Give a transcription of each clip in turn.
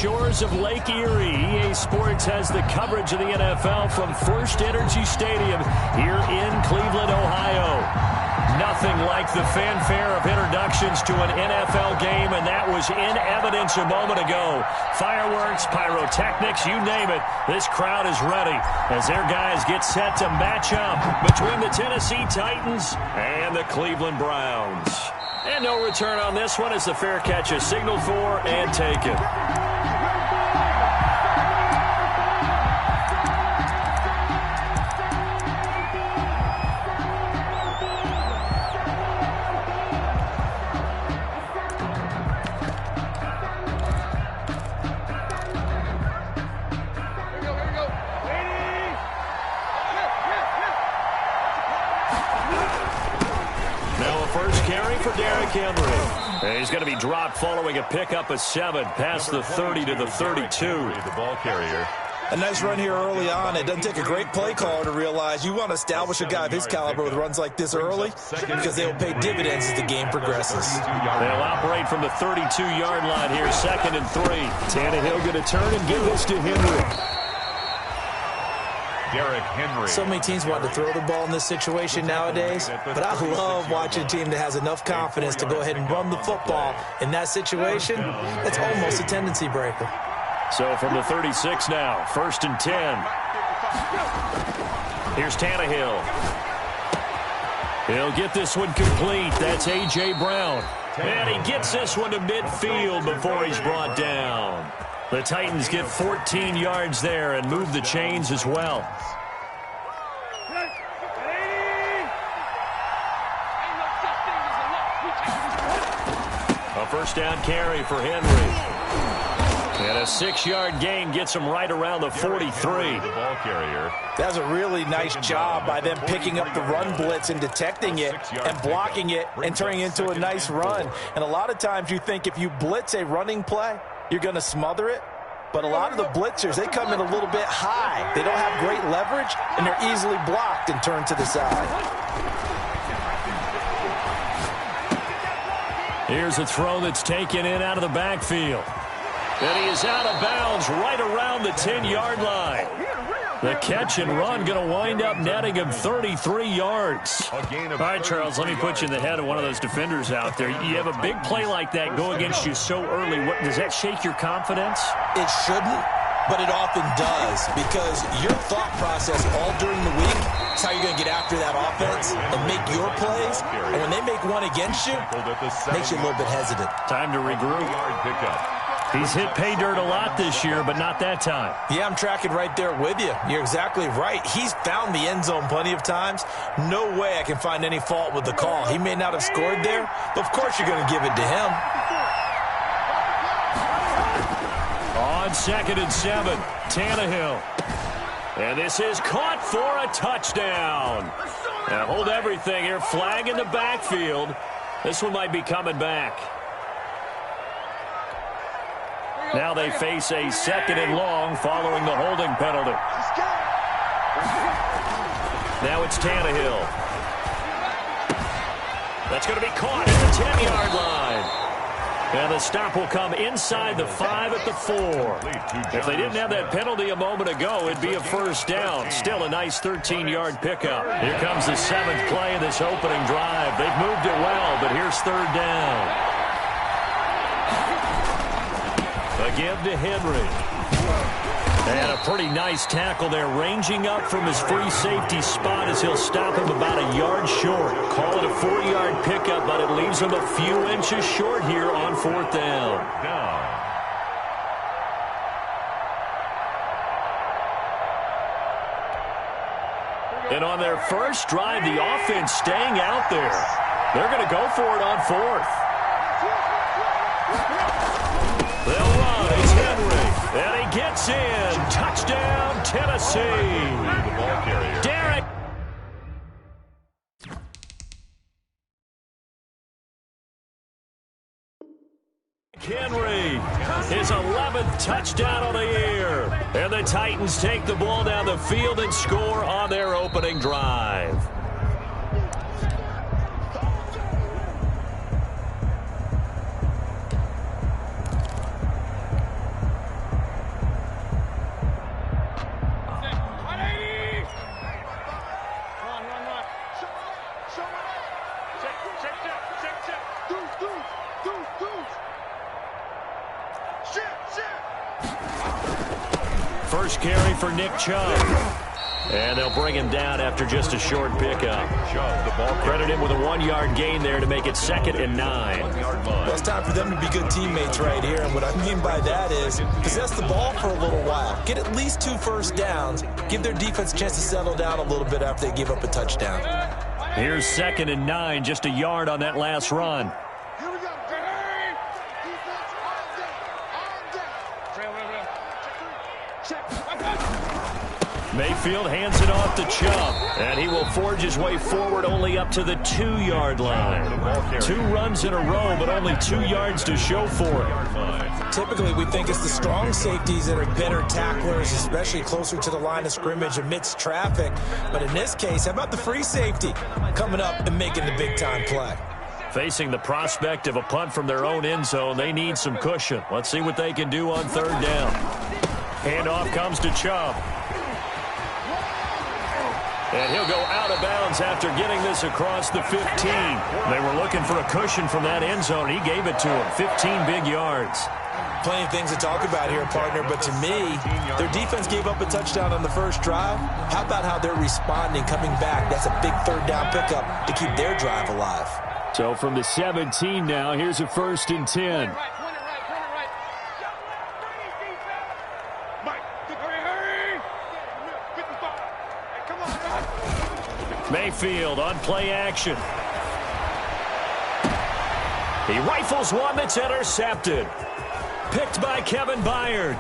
shores of Lake Erie, EA Sports has the coverage of the NFL from First Energy Stadium here in Cleveland, Ohio. Nothing like the fanfare of introductions to an NFL game, and that was in evidence a moment ago. Fireworks, pyrotechnics, you name it, this crowd is ready as their guys get set to match up between the Tennessee Titans and the Cleveland Browns. And no return on this one as the fair catch is signaled for and taken. Henry. He's going to be dropped following a pickup of 7 past the 30 to the 32. The ball carrier. A nice run here early on. It doesn't take a great play caller to realize you want to establish a guy of his caliber with runs like this early because they will pay dividends as the game progresses. They'll operate from the 32-yard line here, 2nd and 3. Tannehill going to turn and give this to Henry. Derrick Henry. So many teams want to throw the ball in this situation nowadays, but I love watching a team that has enough confidence to go ahead and run the football in that situation. That's almost a tendency breaker. So from the 36 now, 1st and 10. Here's Tannehill. He'll get this one complete. That's A.J. Brown. And he gets this one to midfield before he's brought down. The Titans get 14 yards there and move the chains as well. A first down carry for Henry. And a 6-yard gain gets him right around the 43. The ball carrier. That's a really nice job by them picking up the run blitz and detecting it and blocking it and turning it into a nice run. And a lot of times you think if you blitz a running play, you're going to smother it. But a lot of the blitzers, they come in a little bit high. They don't have great leverage, and they're easily blocked and turned to the side. Here's a throw that's taken in out of the backfield. And he is out of bounds right around the 10-yard line. The catch and run going to wind up netting him 33 yards. All right, Charles, let me put you in the head of one of those defenders out there. You have a big play like that go against you so early. Does that shake your confidence? It shouldn't, but it often does, because your thought process all during the week is how you're going to get after that offense and make your plays. And when they make one against you, it makes you a little bit hesitant. Time to regroup. He's hit pay dirt a lot this year, but not that time. Yeah, I'm tracking right there with you. You're exactly right. He's found the end zone plenty of times. No way I can find any fault with the call. He may not have scored there, but of course you're going to give it to him. On 2nd and 7, Tannehill. And this is caught for a touchdown. Now hold everything here. Flag in the backfield. This one might be coming back. Now they face a 2nd and long following the holding penalty. Now it's Tannehill. That's going to be caught at the 10-yard line. And the stop will come inside the 5 at the 4. If they didn't have that penalty a moment ago, it'd be a first down. Still a nice 13-yard pickup. Here comes the 7th play of this opening drive. They've moved it well, but here's 3rd down. A give to Henry. And a pretty nice tackle there, ranging up from his free safety spot as he'll stop him about a yard short. Call it a 4-yard pickup, but it leaves him a few inches short here on 4th down. And on their first drive, the offense staying out there. They're going to go for it on 4th. They'll run. It's Henry. And he gets in. Touchdown, Tennessee. The ball carrier. Derrick Henry, his 11th touchdown of the year. And the Titans take the ball down the field and score on their opening drive. First carry for Nick Chubb. And they'll bring him down after just a short pickup. Chubb, the ball Credit him with a 1-yard gain there to make it 2nd and 9. Well, it's time for them to be good teammates right here. And what I mean by that is possess the ball for a little while. Get at least 2 first downs. Give their defense a chance to settle down a little bit after they give up a touchdown. Here's 2nd and 9, just a yard on that last run. Mayfield hands it off to Chubb, and he will forge his way forward only up to the 2-yard line. 2 runs in a row, but only 2 yards to show for it. Typically, we think it's the strong safeties that are better tacklers, especially closer to the line of scrimmage amidst traffic. But in this case, how about the free safety coming up and making the big-time play? Facing the prospect of a punt from their own end zone, they need some cushion. Let's see what they can do on 3rd down. Handoff comes to Chubb. And he'll go out of bounds after getting this across the 15. They were looking for a cushion from that end zone. He gave it to him. 15 big yards. Plenty of things to talk about here, partner, but to me, their defense gave up a touchdown on the first drive. How about how they're responding, coming back? That's a big 3rd down pickup to keep their drive alive. So from the 17 now, here's a 1st and 10. Mayfield on play action. He rifles one that's intercepted. Picked by Kevin Byard.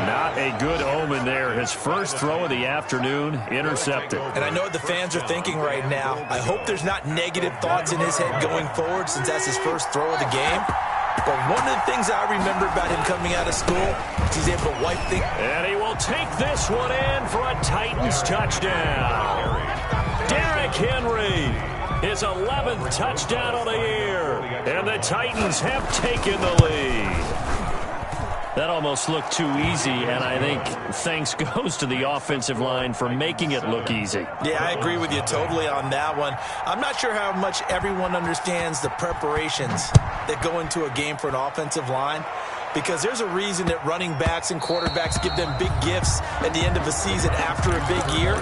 Not a good omen there. His first throw of the afternoon, intercepted. And I know what the fans are thinking right now. I hope there's not negative thoughts in his head going forward since that's his first throw of the game. But one of the things I remember about him coming out of school is he's able to wipe things. And he will take this one in for a Titans touchdown. Derrick Henry, his 11th touchdown of the year. And the Titans have taken the lead. That almost looked too easy, and I think thanks goes to the offensive line for making it look easy. Yeah, I agree with you totally on that one. I'm not sure how much everyone understands the preparations that go into a game for an offensive line, because there's a reason that running backs and quarterbacks give them big gifts at the end of a season after a big year.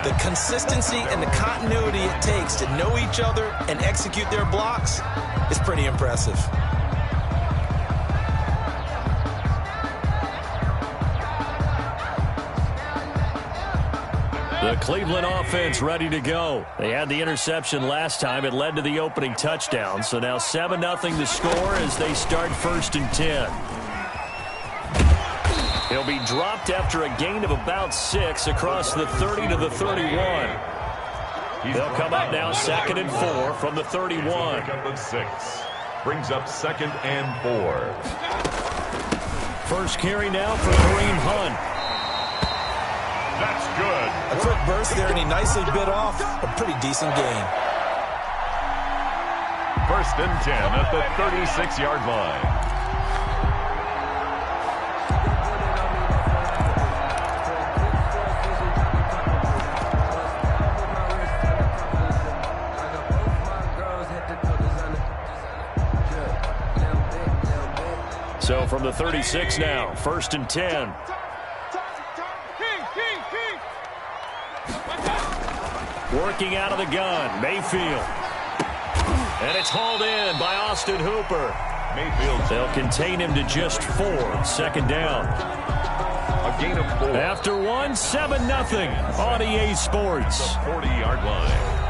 The consistency and the continuity it takes to know each other and execute their blocks is pretty impressive. The Cleveland offense ready to go. They had the interception last time. It led to the opening touchdown. So now 7-0 to score as they start 1st and 10. He'll be dropped after a gain of about 6 across the 30 to the 31. They'll come up now 2nd and 4 from the 31. Brings up 2nd and 4. First carry now for Kareem Hunt. That's good. A quick burst there, and he nicely bit off a pretty decent gain. 1st and 10 at the 36-yard line. So from the 36 now, 1st and 10. Working out of the gun, Mayfield. And it's hauled in by Austin Hooper. Mayfield. They'll contain him to just 4. 2nd down. A gain of 4. After 7-0 on EA Sports. The 40-yard line.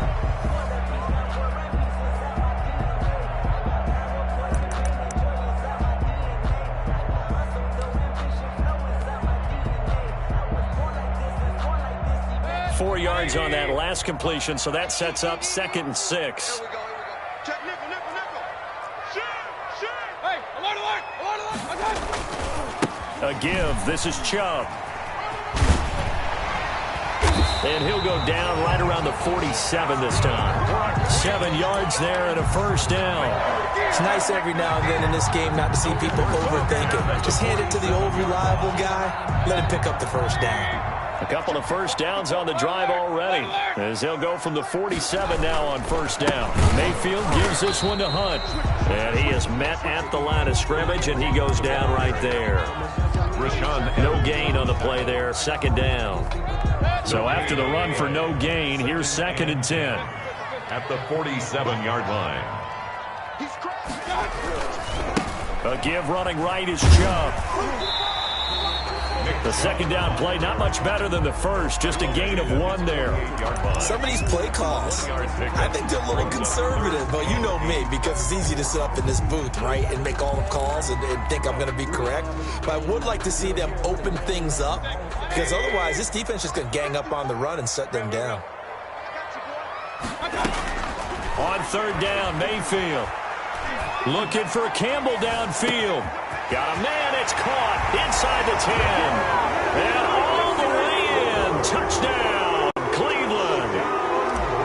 Four yards on that last completion, so that sets up 2nd and 6. A give. This is Chubb. And he'll go down right around the 47 this time. 7 yards there and a 1st down. It's nice every now and then in this game not to see people overthink it. Just hand it to the old reliable guy. Let him pick up the 1st down. A couple of first downs on the drive already, as he'll go from the 47 now on first down. Mayfield gives this one to Hunt, and he is met at the line of scrimmage, and he goes down right there. No gain on the play there, second down. So after the run for no gain, here's 2nd and 10. At the 47-yard line. A give running right is Chubb. The second down play, not much better than the first, just a gain of 1 there. Some of these play calls, I think they're a little conservative, but you know me, because it's easy to sit up in this booth, right, and make all the calls and think I'm going to be correct. But I would like to see them open things up, because otherwise this defense is just going to gang up on the run and shut them down. On third down, Mayfield looking for Campbell downfield. Got a man, it's caught inside the 10. And all the way in. Touchdown, Cleveland.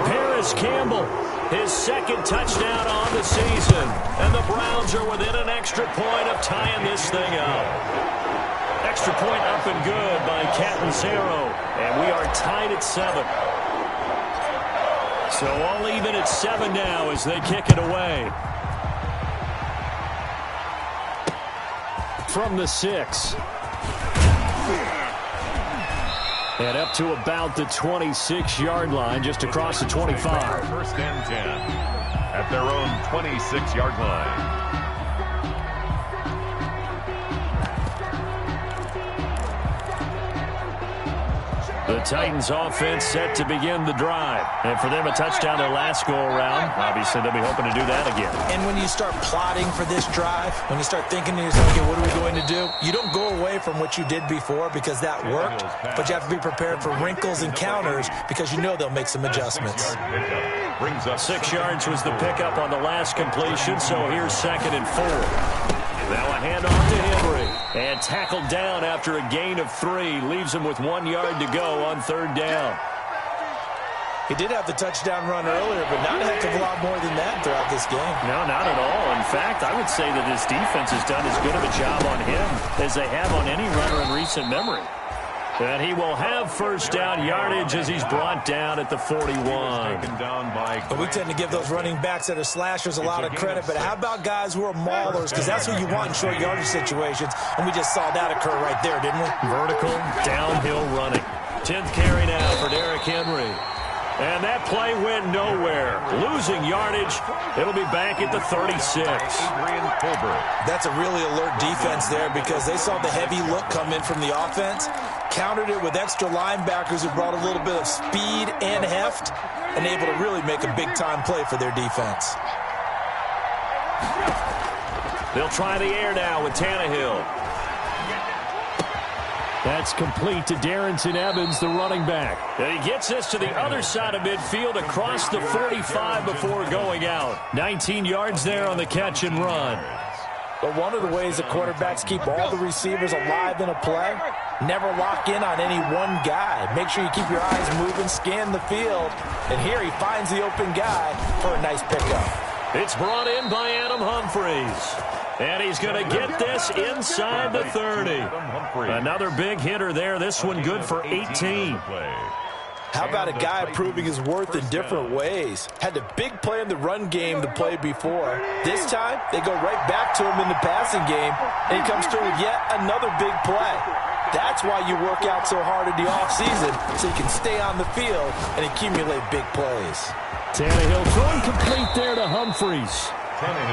Paris Campbell, his 2nd touchdown on the season. And the Browns are within an extra point of tying this thing up. Extra point up and good by Catanzaro. And we are tied at 7. So all even at 7 now as they kick it away. From the 6. And up to about the 26-yard line, just across the 25. 1st and 10 at their own 26-yard line. The Titans offense set to begin the drive. And for them, a touchdown their last go-around. Obviously, they'll be hoping to do that again. And when you start plotting for this drive, when you start thinking to yourself, okay, what are we going to do? You don't go away from what you did before because that worked, but you have to be prepared for wrinkles and counters because you know they'll make some adjustments. 6 yards was the pickup on the last completion, so here's 2nd and 4. Now a handoff to Henry. And tackled down after a gain of 3. Leaves him with 1 yard to go on third down. He did have the touchdown run earlier, but not a heck of a lot more than that throughout this game. No, not at all. In fact, I would say that this defense has done as good of a job on him as they have on any runner in recent memory. And he will have first down yardage as he's brought down at the 41. But we tend to give those running backs that are slashers a lot of credit. But how about guys who are maulers? Because that's who you want in short yardage situations. And we just saw that occur right there, didn't we? Vertical, downhill running. 10th carry now for Derrick Henry. And that play went nowhere. Losing yardage. It'll be back at the 36. That's a really alert defense there because they saw the heavy look come in from the offense, countered it with extra linebackers who brought a little bit of speed and heft, and able to really make a big-time play for their defense. They'll try the air now with Tannehill. That's complete to Darrynton Evans, the running back. And he gets this to the other side of midfield across the 45 before going out. 19 yards there on the catch and run. But one of the ways that quarterbacks keep all the receivers alive in a play, never lock in on any one guy. Make sure you keep your eyes moving, scan the field. And here he finds the open guy for a nice pickup. It's brought in by Adam Humphries. And he's going to get this inside the 30. Another big hitter there. This one good for 18. How about a guy proving his worth in different ways? Had the big play in the run game the play before. This time, they go right back to him in the passing game, and he comes through with yet another big play. That's why you work out so hard in the offseason, so you can stay on the field and accumulate big plays. Tannehill throwing complete there to Humphries.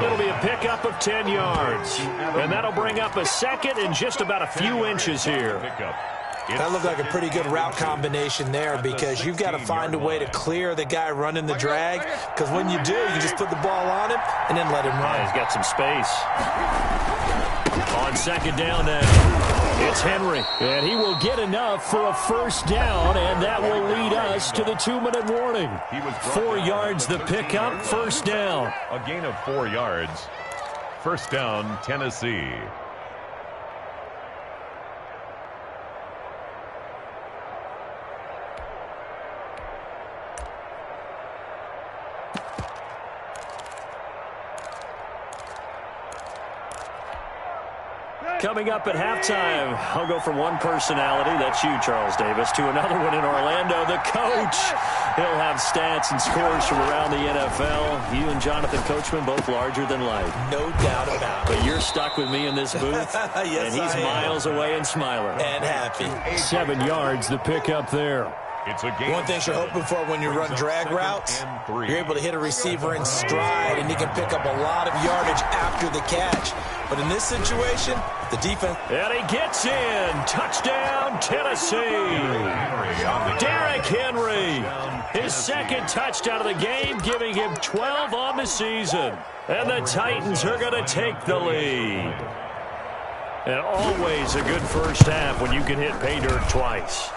It'll be a pickup of 10 yards. And that'll bring up a second and just about a few inches here. That looked like a pretty good route combination there because you've got to find a way to clear the guy running the drag, because when you do, you just put the ball on him and then let him run. He's got some space. On second down now. It's Henry, and he will get enough for a first down, and that will lead us to the 2-minute warning. 4 yards the pickup, first down. A gain of 4 yards. First down, Tennessee. Coming up at halftime, I'll go from one personality, that's you, Charles Davis, to another one in Orlando, the coach. He'll have stats and scores from around the NFL. You and Jonathan Coachman, both larger than life. No doubt about it. But you're stuck with me in this booth, yes, and he's miles away and smiling. And happy. 7 yards, the pickup there. It's a game. One thing you're hoping for when you run drag routes, you're able to hit a receiver in stride, and he can pick up a lot of yardage after the catch. But in this situation, the defense... And he gets in. Touchdown, Tennessee. Derrick Henry. His second touchdown of the game, giving him 12 on the season. And the Titans are going to take the lead. And always a good first half when you can hit pay dirt twice.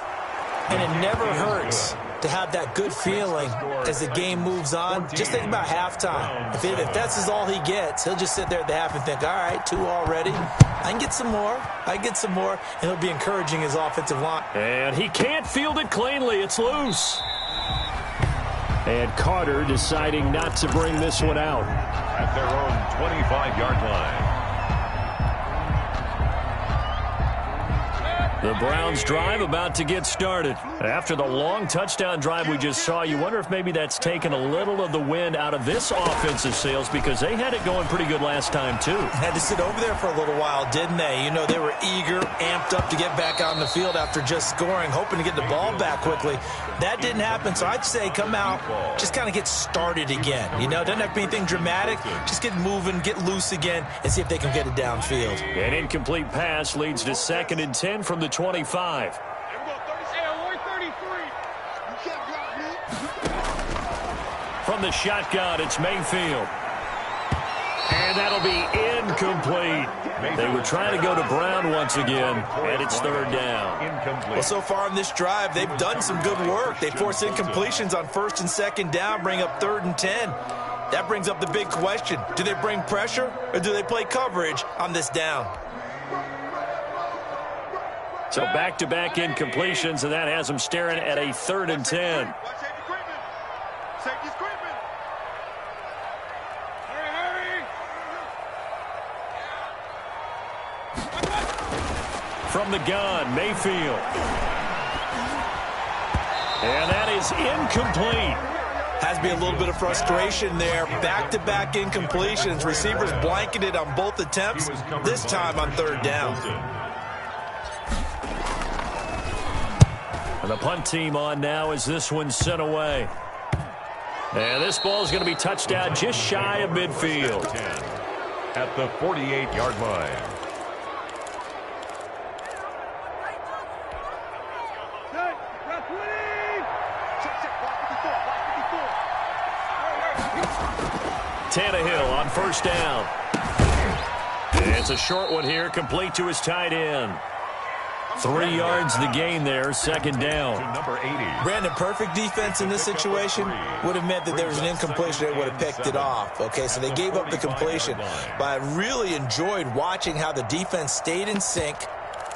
And it never hurts to have that good feeling as the game moves on. Just think about halftime. If that's all he gets, he'll just sit there at the half and think, all right, 2 already. I can get some more. And he'll be encouraging his offensive line. And he can't field it cleanly. It's loose. And Carter deciding not to bring this one out. At their own 25-yard line. The Browns drive about to get started. After the long touchdown drive we just saw, you wonder if maybe that's taken a little of the wind out of this offensive sails, because they had it going pretty good last time too. Had to sit over there for a little while, didn't they? You know, they were eager, amped up to get back out on the field after just scoring, hoping to get the ball back quickly. That didn't happen, so I'd say come out, just kind of get started again. You know, doesn't have to be anything dramatic. Just get moving, get loose again, and see if they can get it downfield. An incomplete pass leads to 2nd and 10 from the 25. From the shotgun, it's Mayfield. And that'll be incomplete. They were trying to go to Brown once again, and it's 3rd down. Well, so far in this drive, they've done some good work. They force incompletions on 1st and 2nd down, bring up 3rd and 10. That brings up the big question. Do they bring pressure, or do they play coverage on this down? So back-to-back incompletions, and that has them staring at a 3rd and 10. From the gun, Mayfield. And that is incomplete. Has to be a little bit of frustration there. Back-to-back incompletions. Receivers blanketed on both attempts, this time on 3rd down. And the punt team on now as this one's sent away. And this ball is going to be touched down just shy of midfield. At the 48-yard line. Tannehill on 1st down. It's a short one here, complete to his tight end. 3 yards the gain there, 2nd down. Number 80. Brandon, perfect defense in this situation would have meant that there was an incompletion. They would have picked it off. Okay, so they gave up the completion. But I really enjoyed watching how the defense stayed in sync,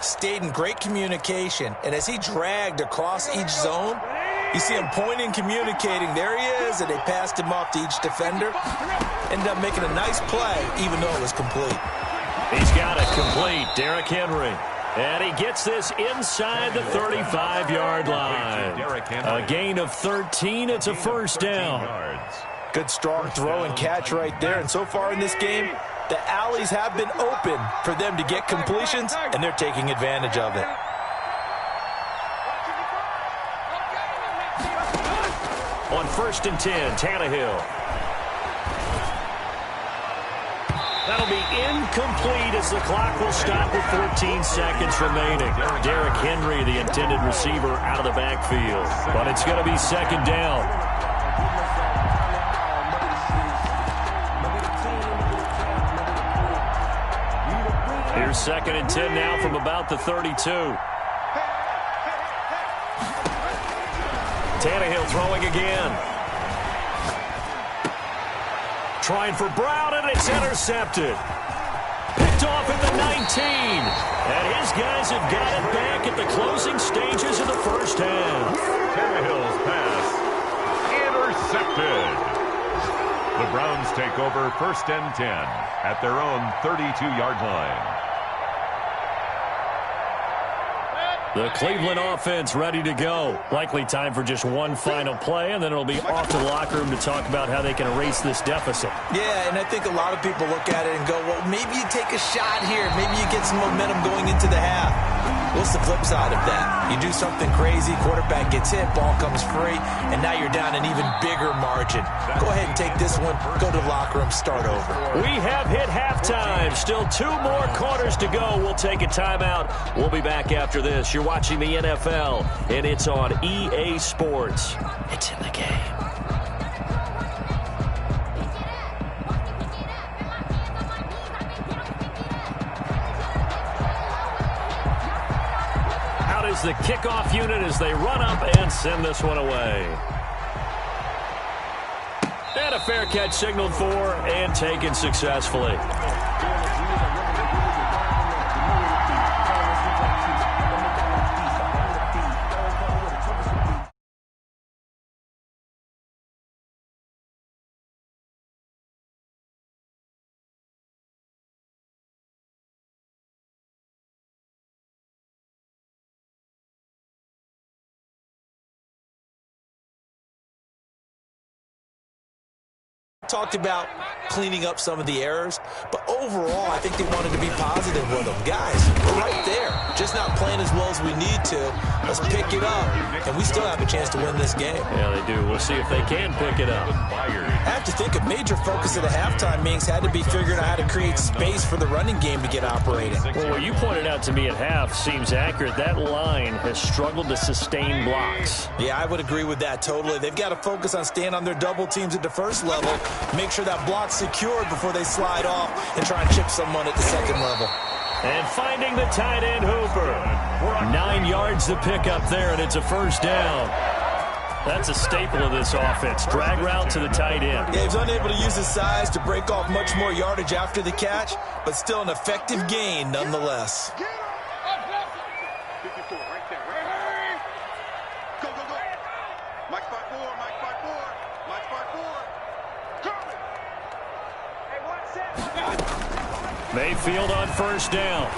stayed in great communication. And as he dragged across each zone, you see him pointing, communicating. There he is, and they passed him off to each defender. Ended up making a nice play, even though it was complete. He's got it complete, Derrick Henry. And he gets this inside the 35-yard line. A gain of 13. It's a 1st down. Good strong throw and catch right there. And so far in this game, the alleys have been open for them to get completions, and they're taking advantage of it. On 1st and 10, Tannehill. That'll be incomplete as the clock will stop with 14 seconds remaining. Derrick Henry, the intended receiver, out of the backfield. But it's going to be 2nd down. Here's 2nd and 10 now from about the 32. Tannehill throwing again. Trying for Brown, and it's intercepted. Picked off at the 19. And his guys have got it back at the closing stages of the 1st half. Tannehill's pass intercepted. The Browns take over 1st and 10 at their own 32-yard line. The Cleveland offense ready to go. Likely time for just one final play, and then it'll be off to the locker room to talk about how they can erase this deficit. Yeah, and I think a lot of people look at it and go, well, maybe you take a shot here. Maybe you get some momentum going into the half. What's the flip side of that? You do something crazy, quarterback gets hit, ball comes free, and now you're down an even bigger margin. Go ahead and take this one, go to the locker room, start over. We have hit halftime. Still 2 more quarters to go. We'll take a timeout. We'll be back after this. You're watching the NFL, and it's on EA Sports. It's in the game. Out is the kickoff unit as they run up and send this one away. And a fair catch signaled for and taken successfully. Talked about cleaning up some of the errors, but overall, I think they wanted to be positive with them. Guys, we're right there. Just not playing as well as we need to. Let's pick it up, and we still have a chance to win this game. Yeah, they do. We'll see if they can pick it up. I have to think a major focus of the halftime meetings had to be figuring out how to create space for the running game to get operating. Well, what you pointed out to me at half seems accurate. That line has struggled to sustain blocks. Yeah, I would agree with that totally. They've got to focus on staying on their double teams at the first level, make sure that block's secured before they slide off and try and chip someone at the second level. And finding the tight end, Hooper. 9 yards to pick up there, and it's a first down. That's a staple of this offense. Drag route to the tight end. Yeah, he's unable to use his size to break off much more yardage after the catch, but still an effective gain nonetheless. Mayfield on first down.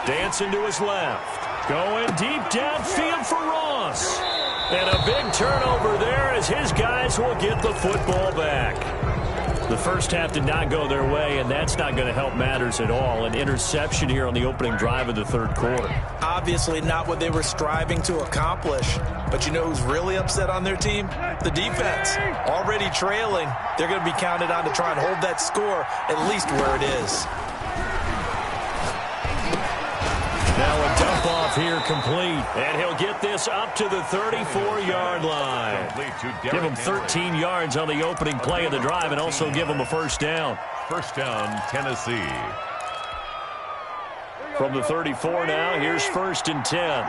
Dancing to his left. Going deep downfield for Ross. And a big turnover there as his guys will get the football back. The first half did not go their way, and that's not going to help matters at all. An interception here on the opening drive of the third quarter. Obviously not what they were striving to accomplish. But you know who's really upset on their team? The defense. Already trailing. They're going to be counted on to try and hold that score at least where it is. Now a dump off here complete. And he'll get this up to the 34-yard line. Give him 13 yards on the opening play of the drive and also give him a first down. First down, Tennessee. From the 34 now, here's 1st and 10.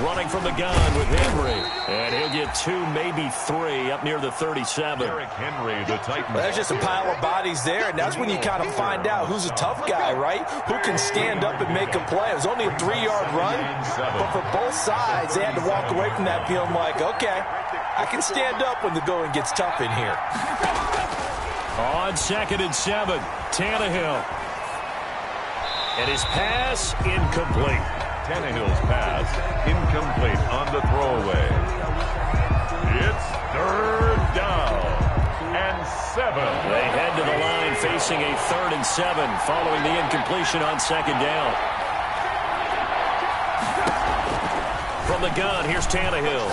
Running from the gun with Henry. And he'll get 2, maybe 3 up near the 37. Derrick Henry, the Titan. There's just a pile of bodies there, and that's when you kind of find out who's a tough guy, right? Who can stand up and make a play. It was only a 3-yard run, but for both sides, they had to walk away from that feeling like, okay, I can stand up when the going gets tough in here. On 2nd and 7, Tannehill. And his pass incomplete. Tannehill's pass incomplete on the throwaway. It's 3rd down and 7. They head to the line facing a 3rd and 7 following the incompletion on 2nd down. From the gun, here's Tannehill.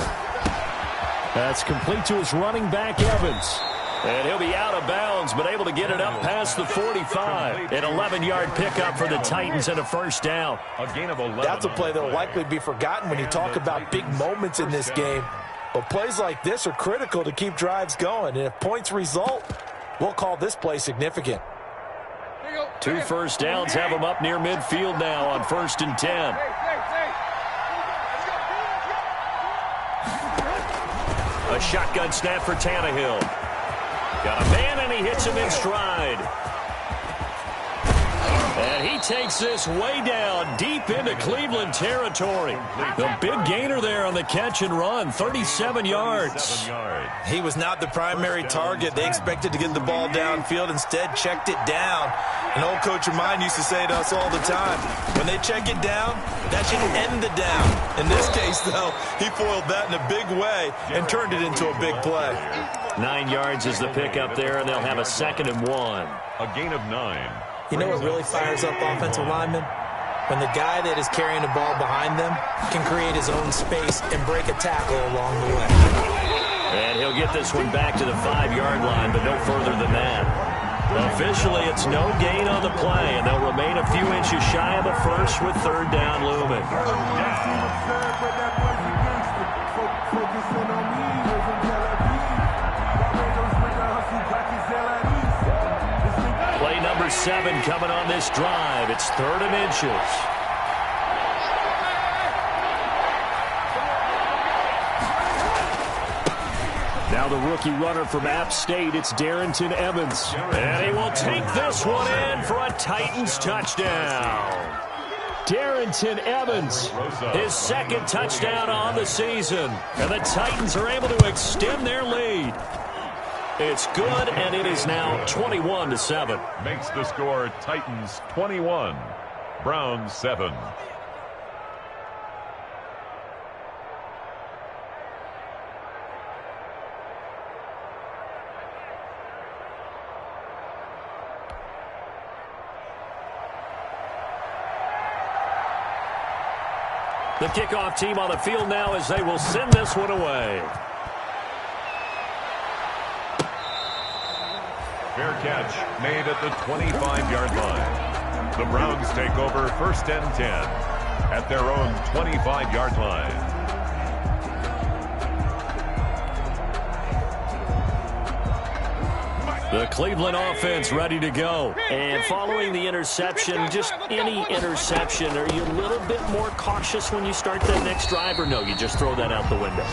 That's complete to his running back, Evans. And he'll be out of bounds, but able to get it up past the 45. An 11-yard pickup for the Titans and a first down. A gain of 11. That's a play that will likely be forgotten when you talk about big moments in this game. But plays like this are critical to keep drives going. And if points result, we'll call this play significant. 2 first downs have them up near midfield now on 1st and 10. A shotgun snap for Tannehill. Got a man, and he hits him in stride. And he takes this way down, deep into Cleveland territory. The big gainer there on the catch and run, 37 yards. He was not the primary target. They expected to get the ball downfield, instead checked it down. An old coach of mine used to say to us all the time, when they check it down, that should end the down. In this case, though, he foiled that in a big way and turned it into a big play. 9 yards is the pickup there, and they'll have a 2nd and 1. A gain of 9. You know what really fires up offensive linemen? When the guy that is carrying the ball behind them can create his own space and break a tackle along the way. And he'll get this one back to the 5-yard line, but no further than that. Officially, it's no gain on the play, and they'll remain a few inches shy of the first with 3rd down looming. Play number 7 coming on this drive. It's 3rd and inches. Now the rookie runner from App State, it's Darrynton Evans. And he will take this one in for a Titans touchdown. Darrynton Evans, his 2nd touchdown on the season. And the Titans are able to extend their lead. It's good, and it is now 21-7. Makes the score Titans 21, Browns 7. The kickoff team on the field now as they will send this one away. Fair catch made at the 25-yard line. The Browns take over 1st and 10 at their own 25-yard line. The Cleveland offense ready to go. And following the interception, just any interception, are you a little bit more cautious when you start that next drive, or no, you just throw that out the window?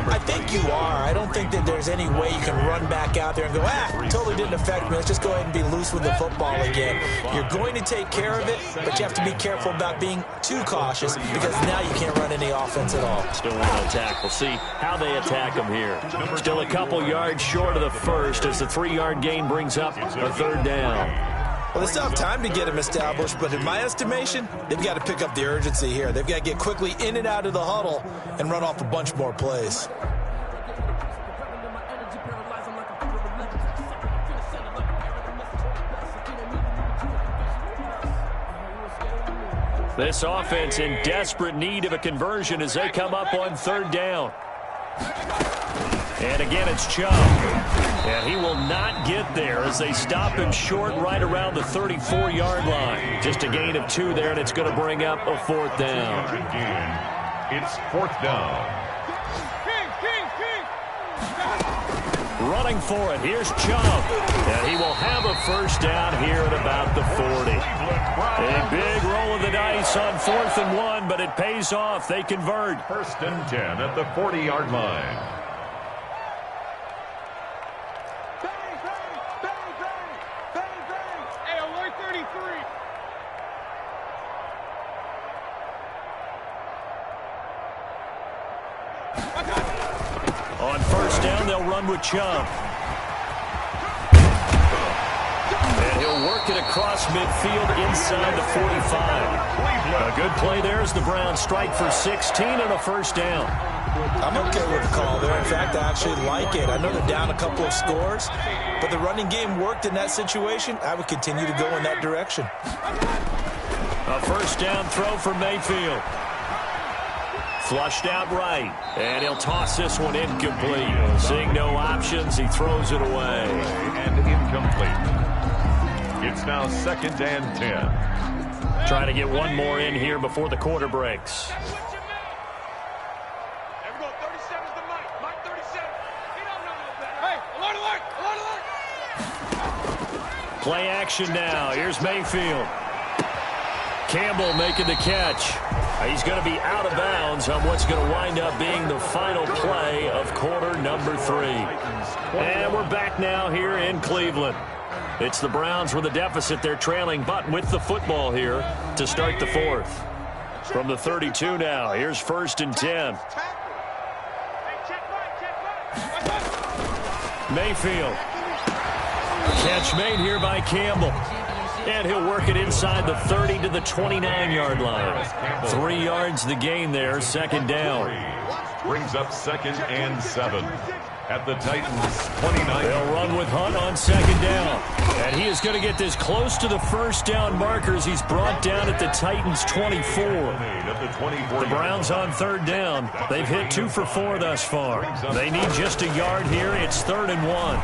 I think you are. I don't think that there's any way you can run back out there and go, totally didn't affect me. Let's just go ahead and be loose with the football again. You're going to take care of it, but you have to be careful about being too cautious because now you can't run any offense at all. Still want to attack. We'll see how they attack them here. Still a couple yards short of the first as the 3-yard gain brings up a 3rd down. Well, they still have time to get him established, but in my estimation, they've got to pick up the urgency here. They've got to get quickly in and out of the huddle and run off a bunch more plays. This offense in desperate need of a conversion as they come up on 3rd down. And again, it's Chubb. And he will not get there as they stop him short right around the 34-yard line. Just a gain of 2 there, and it's going to bring up a 4th down. It's 4th down. Running for it, here's Chubb. And he will have a 1st down here at about the 40. A big roll of the dice on 4th and 1, but it pays off. They convert. 1st and 10 at the 40-yard line. On 1st down, they'll run with Chubb. And he'll work it across midfield inside the 45. A good play there as the Browns strike for 16 and a 1st down. I'm okay with the call there. In fact, I actually like it. I know they're down a couple of scores, but the running game worked in that situation. I would continue to go in that direction. A 1st down throw for Mayfield. Flushed out right, and he'll toss this one incomplete. Seeing no options, he throws it away. And incomplete. It's now 2nd and 10. Trying to get one more in here before the quarter breaks. Play action now. Here's Mayfield. Campbell making the catch. He's going to be out of bounds on what's going to wind up being the final play of quarter number 3. And we're back now here in Cleveland. It's the Browns with a deficit. They're trailing, but with the football here to start the 4th. From the 32 now, here's 1st and 10. Mayfield. Catch made here by Campbell. And he'll work it inside the 30 to the 29-yard line. 3 yards the gain there, second down. Brings up 2nd and 7 at the Titans' 29. They'll run with Hunt on second down. And he is going to get this close to the first down markers. He's brought down at the Titans' 24. The Browns on third down. They've hit 2 for 4 thus far. They need just a yard here. It's 3rd and 1.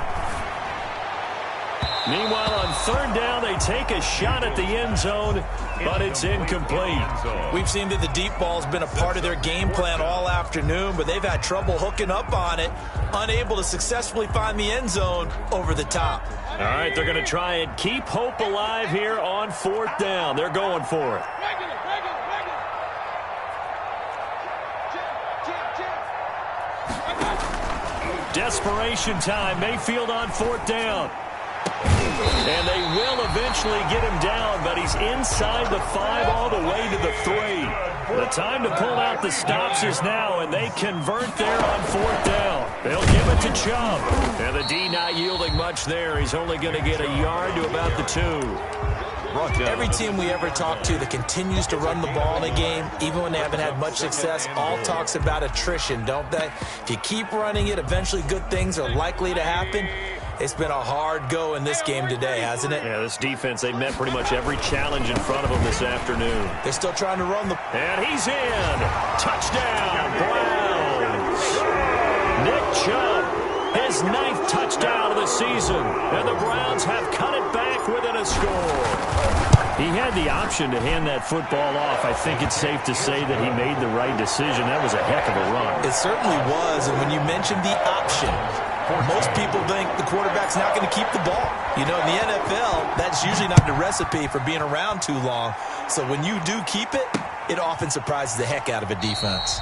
Meanwhile, on third down, they take a shot at the end zone, but it's incomplete. We've seen that the deep ball's been a part of their game plan all afternoon, but they've had trouble hooking up on it, unable to successfully find the end zone over the top. All right, they're going to try and keep hope alive here on 4th down. They're going for it. Desperation time. Mayfield on 4th down. And they will eventually get him down, but he's inside the 5 all the way to the 3. The time to pull out the stops is now, and they convert there on 4th down. They'll give it to Chubb. And the D not yielding much there. He's only going to get a yard to about the 2. Every team we ever talk to that continues to run the ball in a game, even when they haven't had much success, all talks about attrition, don't they? If you keep running it, eventually good things are likely to happen. It's been a hard go in this game today, hasn't it? Yeah, this defense, they met pretty much every challenge in front of them this afternoon. They're still trying to run the... And he's in. Touchdown, Browns. Nick Chubb, his 9th touchdown of the season. And the Browns have cut it back within a score. He had the option to hand that football off. I think it's safe to say that he made the right decision. That was a heck of a run. It certainly was. And when you mentioned the option, most people think the quarterback's not going to keep the ball. You know, in the NFL, that's usually not the recipe for being around too long. So when you do keep it, it often surprises the heck out of a defense.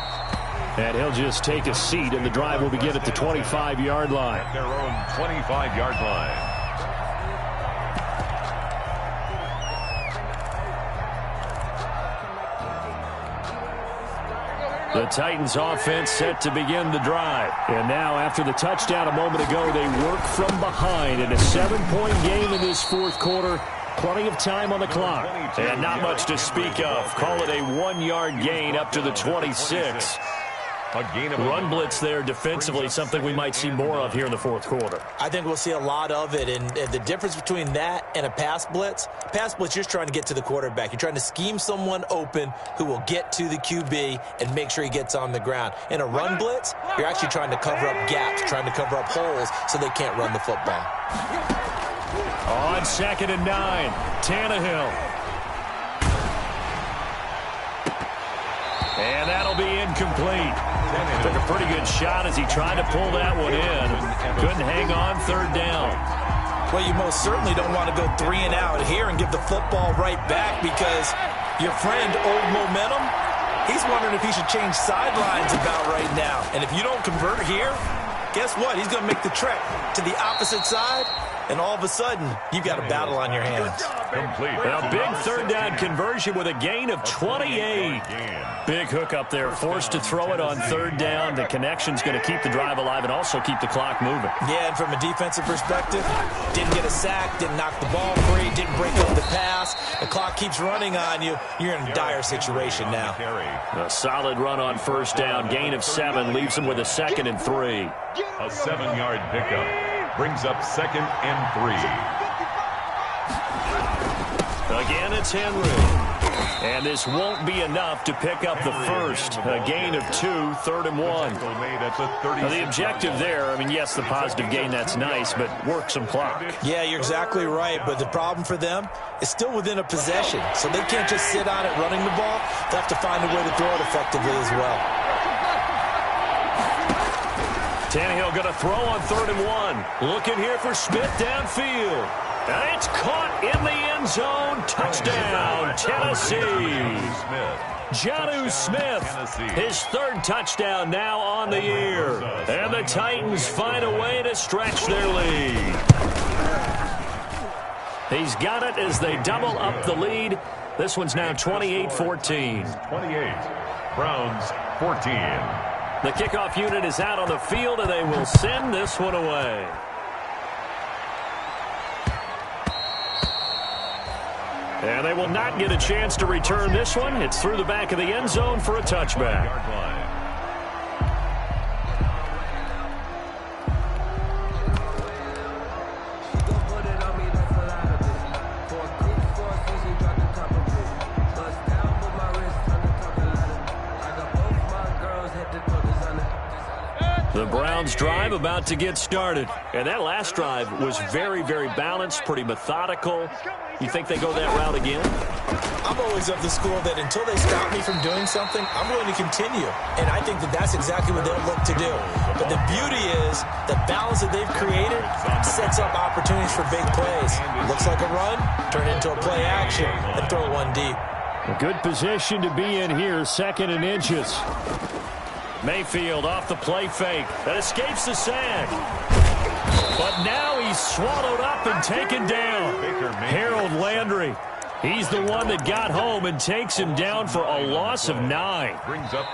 And he'll just take a seat, and the drive will begin at the 25-yard line. At their own 25-yard line. The Titans offense set to begin the drive. And now after the touchdown a moment ago, they work from behind in a 7-point game in this 4th quarter. Plenty of time on the clock. And not much to speak of. Call it a 1-yard gain up to the 26. Run blitz there defensively, something we might see more of here in the 4th quarter. I think we'll see a lot of it, and the difference between that and a pass blitz, you're just trying to get to the quarterback. You're trying to scheme someone open who will get to the QB and make sure he gets on the ground. In a run blitz, you're actually trying to cover up gaps, trying to cover up holes so they can't run the football. On 2nd and 9, Tannehill. And that'll be incomplete. Took a pretty good shot as he tried to pull that one in. Couldn't hang on 3rd down. Well, you most certainly don't want to go 3 and out here and give the football right back because your friend, Old Momentum, he's wondering if he should change sidelines about right now. And if you don't convert here, guess what? He's going to make the trek to the opposite side, and all of a sudden, you've got a battle on your hands. Complete. A big 3rd down conversion with a gain of 28. Big hook up there, forced to throw it on 3rd down. The connection's going to keep the drive alive and also keep the clock moving. Yeah, and from a defensive perspective, didn't get a sack, didn't knock the ball free, didn't break up the pass. The clock keeps running on you. You're in a dire situation now. A solid run on 1st down. Gain of 7 leaves him with a 2nd and 3. A 7-yard pickup brings up 2nd and 3. Again, it's Henry. And this won't be enough to pick up the first. A gain of 2, 3rd and 1. Now, the objective there, I mean, yes, the positive gain, that's nice, but work some clock. Yeah, you're exactly right, but the problem for them is still within a possession, so they can't just sit on it running the ball. They have to find a way to throw it effectively as well. Tannehill going to throw on 3rd and 1. Looking here for Smith downfield. And it's caught in the end zone. Touchdown, Tennessee. Jonnu Smith, his 3rd touchdown now on the year. And the Titans find a way to stretch their lead. He's got it as they double up the lead. This one's now 28-14. 28. Browns 14. The kickoff unit is out on the field, and they will send this one away. And they will not get a chance to return this one. It's through the back of the end zone for a touchback. The Browns drive about to get started. And that last drive was very, very balanced, pretty methodical. You think they go that route again? I'm always of the school that until they stop me from doing something, I'm going to continue. And I think that that's exactly what they'll look to do. But the beauty is the balance that they've created sets up opportunities for big plays. Looks like a run, turn it into a play action, and throw one deep. A good position to be in here, 2nd and inches. Mayfield off the play fake. That escapes the sack. But now he's swallowed up and taken down. Harold Landry. He's the one that got home and takes him down for a loss of 9.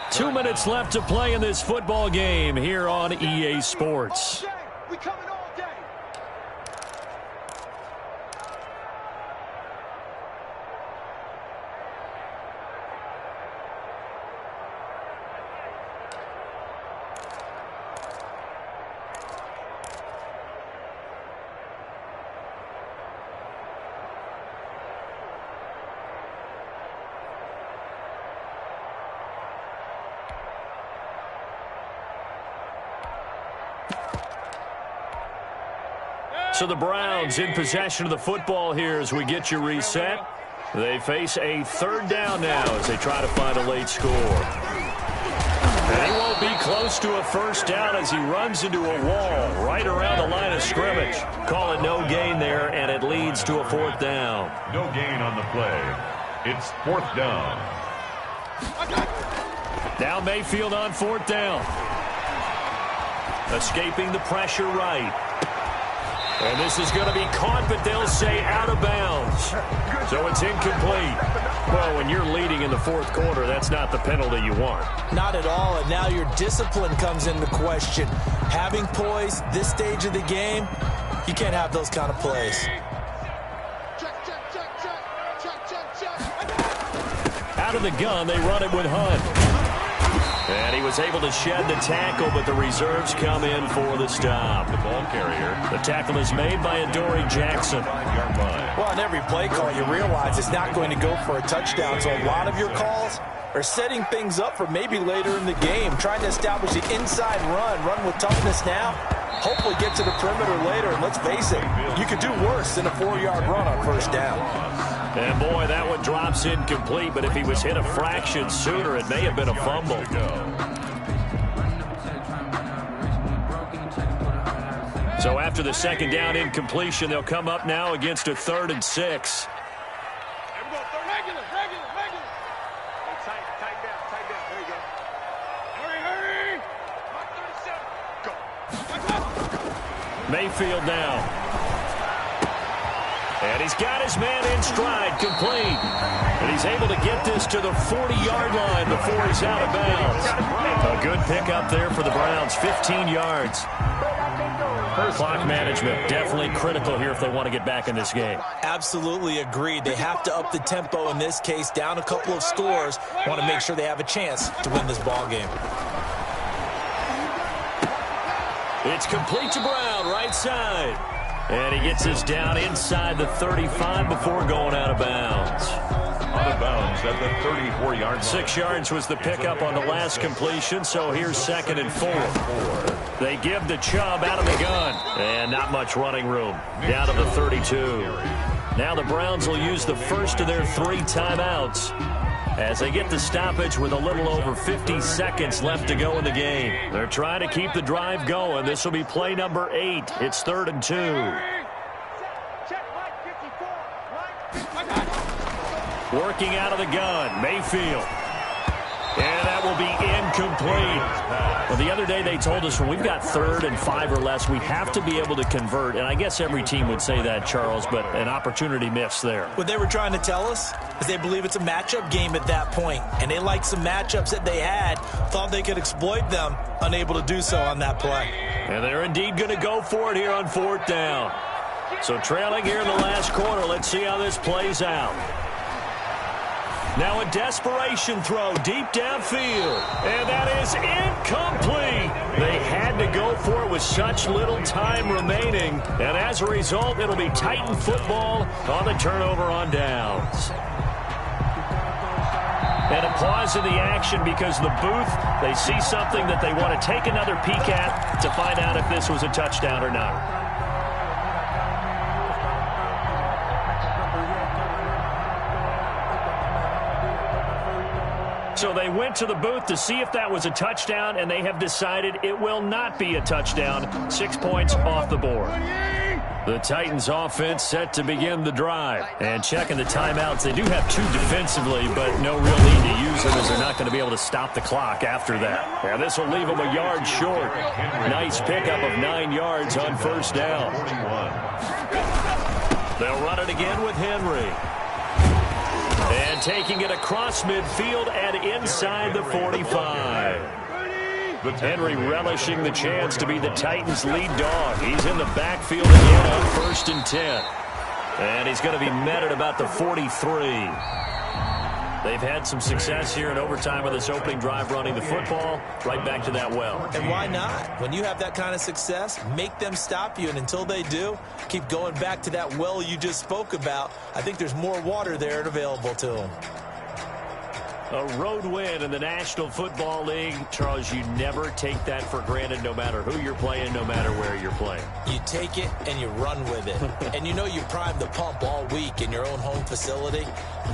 2 minutes left to play in this football game here on EA Sports. So the Browns in possession of the football here as we get you reset. They face a 3rd down now as they try to find a late score. And he won't be close to a 1st down as he runs into a wall right around the line of scrimmage. Call it no gain there, and it leads to a 4th down. No gain on the play. It's 4th down. Now Mayfield on 4th down. Escaping the pressure right. And this is going to be caught, but they'll say out of bounds. So it's incomplete. Well, when you're leading in the 4th quarter, that's not the penalty you want. Not at all, and now your discipline comes into question. Having poise this stage of the game, you can't have those kind of plays. Out of the gun, they run it with Hunt. And he was able to shed the tackle, but the reserves come in for the stop. The ball carrier. The tackle is made by Adoree Jackson. Well, on every play call, you realize it's not going to go for a touchdown. So a lot of your calls are setting things up for maybe later in the game, trying to establish the inside run with toughness now. Hopefully get to the perimeter later, and let's face it, you could do worse than a 4-yard run on 1st down. And boy, that one drops incomplete, but if he was hit a fraction sooner, it may have been a fumble. So after the 2nd down incompletion, they'll come up now against a 3rd and 6. Mayfield now. And he's got his man in stride, complete. And he's able to get this to the 40-yard line before he's out of bounds. A good pickup there for the Browns, 15 yards. Clock management, definitely critical here if they want to get back in this game. Absolutely agreed. They have to up the tempo in this case, down a couple of scores. Want to make sure they have a chance to win this ball game. It's complete to Brown, right side. And he gets us down inside the 35 before going out of bounds. Out of bounds at the 34-yard line. 6 yards was the pickup on the last completion, so here's 2nd and 4. They give the Chubb out of the gun. And not much running room. Down to the 32. Now the Browns will use the first of their 3 timeouts as they get the stoppage with a little over 50 seconds left to go in the game. They're trying to keep the drive going. This will be play number 8. It's 3rd and 2. Working out of the gun, Mayfield. And that will be incomplete. Well, the other day they told us when we've got 3rd and 5 or less, we have to be able to convert. And I guess every team would say that, Charles, but an opportunity missed there. What they were trying to tell us is they believe it's a matchup game at that point. And they liked some matchups that they had, thought they could exploit them, unable to do so on that play. And they're indeed going to go for it here on 4th down. So trailing here in the last quarter. Let's see how this plays out. Now a desperation throw deep downfield. And that is incomplete. They had to go for it with such little time remaining. And as a result, it'll be Titan football on the turnover on downs. And a pause in the action because the booth, they see something that they want to take another peek at to find out if this was a touchdown or not. So they went to the booth to see if that was a touchdown, and they have decided it will not be a touchdown. 6 points off the board. The Titans offense set to begin the drive. And checking the timeouts, they do have 2 defensively, but no real need to use them as they're not going to be able to stop the clock after that. And this will leave them a yard short. Nice pickup of 9 yards on first down. They'll run it again with Henry. And taking it across midfield and inside the 45. Henry relishing the chance to be the Titans' lead dog. He's in the backfield again on 1st and 10. And he's going to be met at about the 43. They've had some success here in overtime with this opening drive running the football right back to that well. And why not? When you have that kind of success, make them stop you. And until they do, keep going back to that well you just spoke about. I think there's more water there and available to them. A road win in the National Football League. Charles, you never take that for granted no matter who you're playing, no matter where you're playing. You take it and you run with it. And you know you primed the pump all week in your own home facility.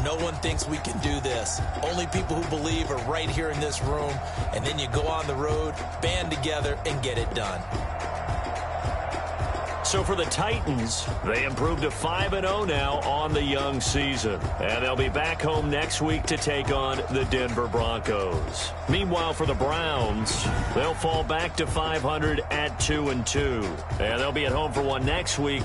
No one thinks we can do this. Only people who believe are right here in this room. And then you go on the road, band together, and get it done. So for the Titans, they improved to 5-0 now on the young season. And they'll be back home next week to take on the Denver Broncos. Meanwhile, for the Browns, they'll fall back to 500 at 2-2. And they'll be at home for one next week